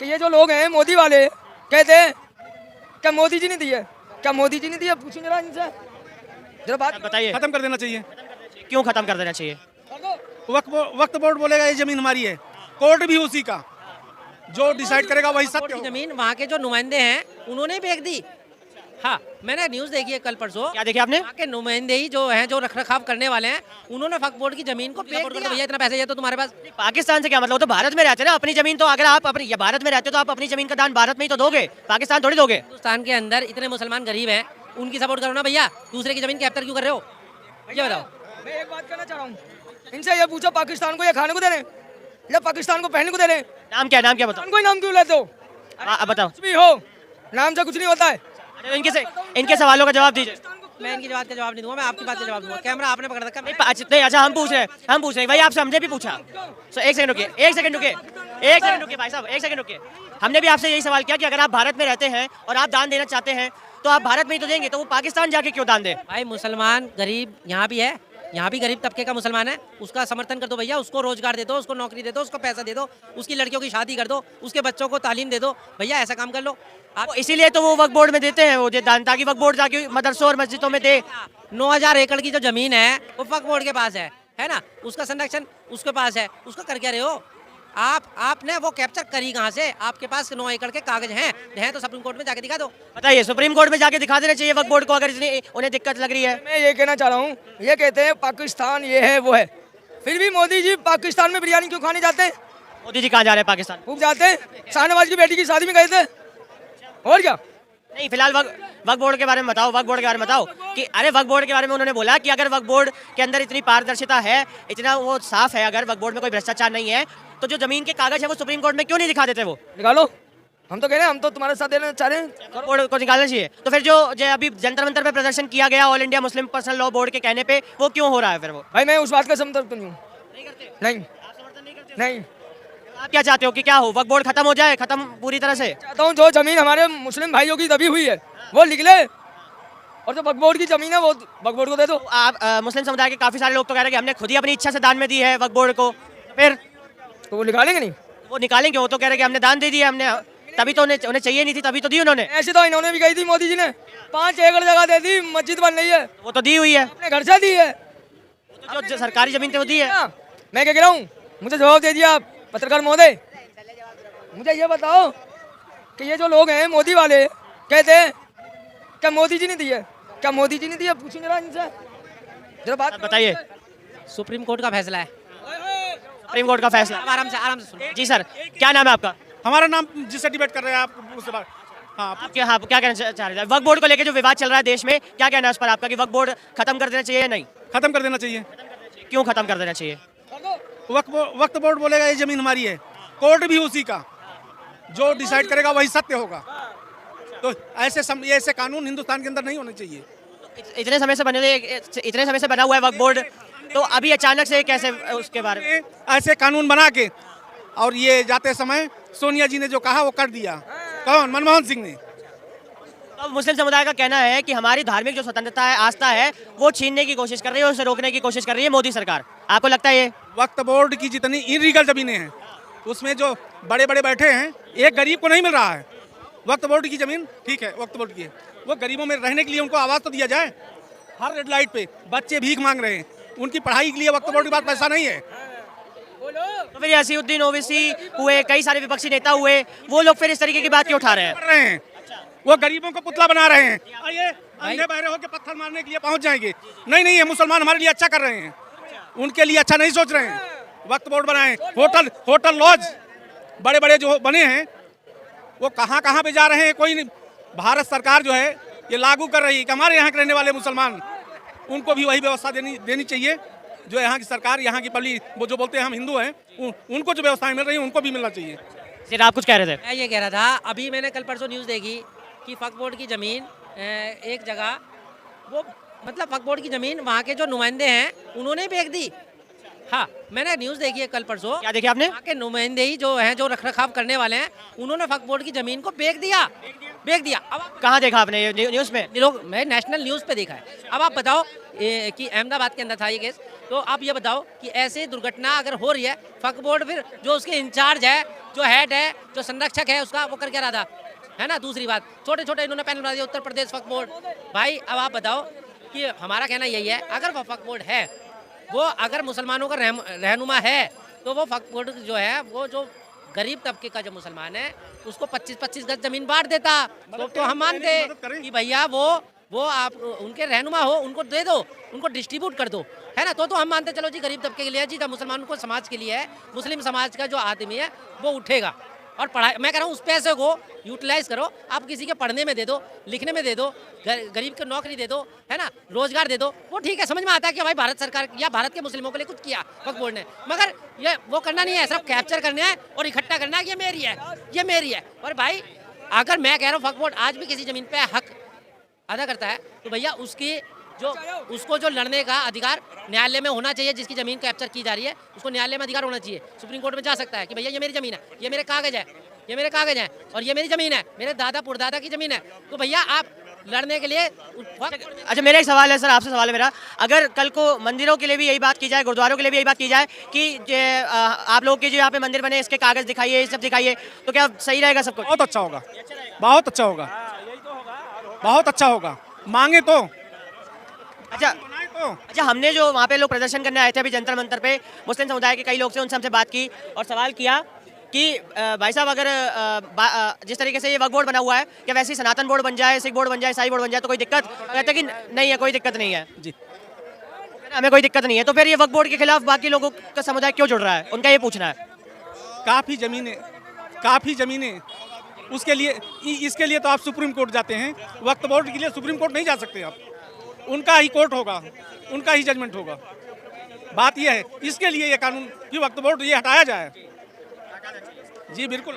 कि ये जो लोग हैं मोदी वाले कहते हैं क्या मोदी जी ने दी है, क्या मोदी जी ने दी है, पूछिए जरा इनसे जरा बात बताइए, खत्म कर देना चाहिए। क्यों खत्म कर देना चाहिए? वक्त बोर्ड बोलेगा ये जमीन हमारी है, कोर्ट भी उसी का, जो डिसाइड करेगा वही सत्य की होगा। जमीन वहाँ के जो नुमाइंदे हैं उन्होंने बेच दी। हाँ, मैंने न्यूज़ देखी है कल परसों। क्या देखिए आपने? वहाँ के नुमाइंदे ही जो हैं, जो रखरखाव करने वाले हैं, उन्होंने वक्फ बोर्ड की जमीन को बेच दिया। भैया इतना पैसे है तो तुम्हारे पास। पाकिस्तान से क्या मतलब? वो तो भारत में रहते हैं ना, अपनी जमीन तो अगर आप अपनी भारत में रहते हो तो आप अपनी जमीन का दान भारत में ही तो दोगे, पाकिस्तान थोड़ी दोगे। हिंदुस्तान के अंदर इतने मुसलमान गरीब हैं, उनकी सपोर्ट करो ना भैया, दूसरे की जमीन कैप्चर क्यों कर रहे हो? ये बताओ। मैं एक बात कहना चाह रहा हूँ, इनसे ये पूछो पाकिस्तान को ये खाने को दे रहे हैं या पाकिस्तान को पहनने को दे रहे हैं? नाम क्या बताओ? पाकिस्तान को ही नाम क्यों लेते हो? अब बताओ। कुछ भी हो, नाम से कुछ नहीं होता है। इनके सवालों का जवाब दीजिए। मैं इनकी बात का जवाब नहीं दूंगा, मैं आपकी बात का जवाब दूंगा। कैमरा आपने पकड़ रखा है। नहीं, अच्छा हम पूछ रहे हैं भाई, आपसे हमने भी पूछा। एक सेकंड रुकिए भाई साहब, एक सेकंड रुकिए। हमने भी आपसे यही सवाल किया कि अगर आप भारत में रहते हैं और आप दान देना चाहते हैं तो आप भारत में ही तो देंगे, तो वो पाकिस्तान जाके क्यों दान दे? भाई मुसलमान गरीब यहाँ भी है, यहाँ भी गरीब तबके का मुसलमान है, उसका समर्थन कर दो भैया, उसको रोजगार दे दो, उसको नौकरी दे दो, उसको पैसा दे दो, उसकी लड़कियों की शादी कर दो, उसके बच्चों को तालीम दे दो भैया, ऐसा काम कर लो आप। इसीलिए तो वो वक्फ बोर्ड में देते हैं वो दान, ताकि वक्फ बोर्ड जाके मदरसों और मस्जिदों में दे। 9,000 एकड़ की जो जमीन है वो वक्फ बोर्ड के पास है ना, उसका संरक्षण उसके पास है, उसको कर क्या रहे हो आपने? वो कैप्चर करी कहाँ से? आपके पास 9 एकड़ के कागज हैं तो सुप्रीम कोर्ट में जाके दिखा दो। बताइए, सुप्रीम कोर्ट में जाके दिखा देना चाहिए वक्फ बोर्ड को, अगर इतनी उन्हें दिक्कत लग रही है। मैं ये कहना चाह रहा हूँ, ये कहते हैं पाकिस्तान ये है वो है, फिर भी मोदी जी पाकिस्तान में बिरयानी क्यों खाने जाते हैं? मोदी जी कहाँ जा रहे हैं? पाकिस्तान खूब जाते हैं, शाहनवाज की बेटी की शादी में गए थे, और क्या? नहीं, फिलहाल वक्फ बोर्ड के बारे में बताओ। वक्फ बोर्ड के बारे में बताओ कि अरे वक्फ बोर्ड के बारे में उन्होंने बोला कि अगर वक्फ बोर्ड के अंदर इतनी पारदर्शिता है, इतना वो साफ है, अगर वक्फ बोर्ड में कोई भ्रष्टाचार नहीं है, तो जो जमीन के कागज है वो सुप्रीम कोर्ट में क्यों नहीं दिखा देते? वो निकालो, हम तो कह रहे हैं, हम तो तुम्हारे साथ देना चाह रहे हैं। वक्फ बोर्ड को निकालना चाहिए। तो फिर जो अभी जंतर मंतर पे प्रदर्शन किया गया all India Muslim personal law board के कहने पे, वो क्यों हो रहा है फिर? वो भाई मैं उस बात का समर्थन नहीं हूँ, नहीं आप क्या चाहते हो कि क्या हो? वक्फ बोर्ड खत्म हो जाए, खत्म पूरी तरह से? चाहता हूँ जो जमीन हमारे मुस्लिम भाइयों की दबी हुई है वो लिख ले, और जो वक्फ बोर्ड की जमीन है वो वक्फ बोर्ड को दे दो। आप मुस्लिम समुदाय के काफी सारे लोग तो कह रहे हैं कि हमने खुद ही अपनी इच्छा से दान में दी है वक्फ बोर्ड को, फिर तो वो निकालेंगे नहीं? वो निकालेंगे? वो तो कह रहे हैं कि हमने दान दे दिया, हमने तभी तो उन्हें चाहिए नहीं थी, तभी तो दी उन्होंने। ऐसे तो इन्होंने भी कही थी, मोदी जी ने 5 एकड़ जगह दे दी, मस्जिद बन रही है, वो तो दी हुई है, अपने घर से दी है। तो जो सरकारी जमीन थी वो दी है। मैं क्या कह रहा हूँ, मुझे जवाब दे दिया पत्रकार महोदय। मुझे ये बताओ कि ये जो लोग हैं मोदी वाले कहते हैं क्या मोदी जी ने दी है, क्या मोदी जी ने दी है, पूछिए जरा इनसे जरा बात बताइए। सुप्रीम कोर्ट का फैसला है, सुप्रीम कोर्ट का फैसला। आराम से सुनो। जी सर, क्या नाम है आपका? हमारा नाम जिससे डिबेट कर रहे हैं आप उससे बात। हाँ, आप क्या कहना चाह रहे हैं? वक्फ बोर्ड को लेकर जो विवाद चल रहा है देश में, क्या कहना है उस पर आपका, कि वक्फ बोर्ड खत्म कर देना चाहिए या नहीं? खत्म कर देना चाहिए। क्यों खत्म कर देना चाहिए? वक्त बोर्ड बोलेगा ये जमीन हमारी है, कोर्ट भी उसी का, जो डिसाइड करेगा वही सत्य होगा। तो ऐसे कानून हिंदुस्तान के अंदर नहीं होने चाहिए। इतने समय से बना हुआ है वक्फ बोर्ड, तो अभी अचानक से कैसे उसके बारे में? ऐसे कानून बना के, और ये जाते समय सोनिया जी ने जो कहा वो कर दिया। कौन? मनमोहन सिंह ने। तो मुस्लिम समुदाय का कहना है कि हमारी धार्मिक जो स्वतंत्रता है, आस्था है, वो छीनने की कोशिश कर रही है, उसे रोकने की कोशिश कर रही है मोदी सरकार। आपको लगता है ये? वक्त बोर्ड की जितनी इलीगल जमीनें हैं उसमें जो बड़े बड़े बैठे हैं, एक गरीब को नहीं मिल रहा है। वक्त बोर्ड की जमीन ठीक है, वक्त बोर्ड की है, वो गरीबों में रहने के लिए उनको आवाज़ तो दिया जाए। हर रेड लाइट पे बच्चे भीख मांग रहे हैं, उनकी पढ़ाई के लिए वक्त बोर्ड के पास पैसा नहीं है। तो फिर असीउद्दीन ओवैसी हुए, कई सारे विपक्षी नेता हुए, वो लोग फिर इस तरीके की बात क्यों उठा रहे हैं? वो गरीबों को पुतला बना रहे हैं। ये अंधे बहरे होकर पत्थर मारने के लिए पहुंच जाएंगे। नहीं, ये मुसलमान हमारे लिए अच्छा कर रहे हैं, उनके लिए अच्छा नहीं सोच रहे हैं। वक्त बोर्ड बनाए, होटल लॉज बड़े बड़े जो बने हैं वो कहाँ पे जा रहे हैं कोई नहीं। भारत सरकार जो है ये लागू कर रही है कि हमारे यहाँ के रहने वाले मुसलमान, उनको भी वही व्यवस्था देनी चाहिए जो यहाँ की सरकार, यहाँ की पब्लिक, वो जो बोलते हैं हम हिंदू हैं, उनको जो व्यवस्थाएं मिल रही हैं उनको भी मिलना चाहिए। सिर आप कुछ कह रहे थे? मैं ये कह रहा था, अभी मैंने कल परसों न्यूज़ देखी कि वक्फ बोर्ड की ज़मीन एक जगह, वो मतलब वक्फ बोर्ड की ज़मीन वहाँ के जो नुमाइंदे हैं उन्होंने बेच दी। हाँ, मैंने न्यूज़ देखी है कल परसों। क्या देखी आपने? वहाँ के नुमाइंदे ही जो हैं, जो रखरखाव करने वाले हैं, उन्होंने वक्फ बोर्ड की ज़मीन को बेच दिया। बेच दिया। अब कहाँ देखा आपने ये न्यूज़ में? लोग, मैं नेशनल न्यूज़ पे देखा है। अब आप बताओ कि अहमदाबाद के अंदर था ये केस, तो आप ये बताओ कि ऐसे दुर्घटना अगर हो रही है, वक्फ बोर्ड फिर जो उसके इंचार्ज है, जो हेड है, जो संरक्षक है उसका, वो कर क्या रहा था, है ना। दूसरी बात, छोटे छोटे इन्होंने पैनल बना दिया, उत्तर प्रदेश वक्फ बोर्ड। भाई अब आप बताओ कि हमारा कहना यही है, अगर वो वक्फ बोर्ड है, वो अगर मुसलमानों का रहनुमा है, तो वो वक्फ बोर्ड जो है, वो जो गरीब तबके का जो मुसलमान है उसको 25-25 गज जमीन बांट देता, तो हम मानते कि भैया वो आप उनके रहनुमा हो, उनको दे दो, उनको डिस्ट्रीब्यूट कर दो, है ना। तो हम मानते चलो जी गरीब तबके के लिए जी, मुसलमानों को समाज के लिए है, मुस्लिम समाज का जो आदमी है वो उठेगा और पढ़ाई। मैं कह रहा हूँ उस पैसे को यूटिलाइज करो, आप किसी के पढ़ने में दे दो, लिखने में दे दो, गरीब को नौकरी दे दो, है ना, रोजगार दे दो, वो ठीक है, समझ में आता है कि भाई भारत सरकार या भारत के मुस्लिमों के लिए कुछ किया वक्फ बोर्ड ने, मगर ये वो करना नहीं है, सिर्फ कैप्चर करना है और इकट्ठा करना है, ये मेरी है, ये मेरी है। और भाई अगर मैं कह रहा हूँ वक्फ बोर्ड आज भी किसी जमीन पे हक अदा करता है, तो भैया उसको जो लड़ने का अधिकार न्यायालय में होना चाहिए। जिसकी जमीन कैप्चर की जा रही है उसको न्यायालय में अधिकार होना चाहिए, सुप्रीम कोर्ट में जा सकता है कि भैया ये मेरी जमीन है, ये मेरे कागज है, ये मेरे कागज हैं और ये मेरी जमीन है, मेरे दादा पुरदादा की जमीन है, तो भैया आप लड़ने के लिए। अच्छा, मेरा एक सवाल है सर, आपसे सवाल है मेरा, अगर कल को मंदिरों के लिए भी यही बात की जाए, गुरुद्वारों के लिए भी यही बात की जाए कि आप लोग के जो यहाँ पे मंदिर बने इसके कागज दिखाइए, ये सब दिखाइए, तो क्या सही रहेगा सब कुछ? बहुत अच्छा होगा, बहुत अच्छा होगा, बहुत अच्छा होगा, मांगे तो। अच्छा, हमने जो वहाँ पे लोग प्रदर्शन करने आए थे अभी जंतर मंतर पे, मुस्लिम समुदाय के कई लोग थे, उनसे हमसे बात की और सवाल किया कि भाई साहब अगर जिस तरीके से ये वक्फ बोर्ड बना हुआ है, क्या वैसे ही सनातन बोर्ड बन जाए, सिख बोर्ड बन जाए, ईसाई बोर्ड बन जाए तो कोई दिक्कत? कहते कि नहीं है, कोई दिक्कत नहीं है जी, हमें कोई दिक्कत नहीं है। तो फिर ये वक्फ बोर्ड के खिलाफ बाकी लोगों का समुदाय क्यों जुड़ रहा है, उनका ये पूछना है। काफ़ी ज़मीनें उसके लिए, इसके लिए तो आप सुप्रीम कोर्ट जाते हैं, वक्फ बोर्ड के लिए सुप्रीम कोर्ट नहीं जा सकते आप, उनका ही कोर्ट होगा, उनका ही जजमेंट होगा। बात यह है, इसके लिए ये कानून कि वक्फ बोर्ड ये हटाया जाए। जी बिल्कुल।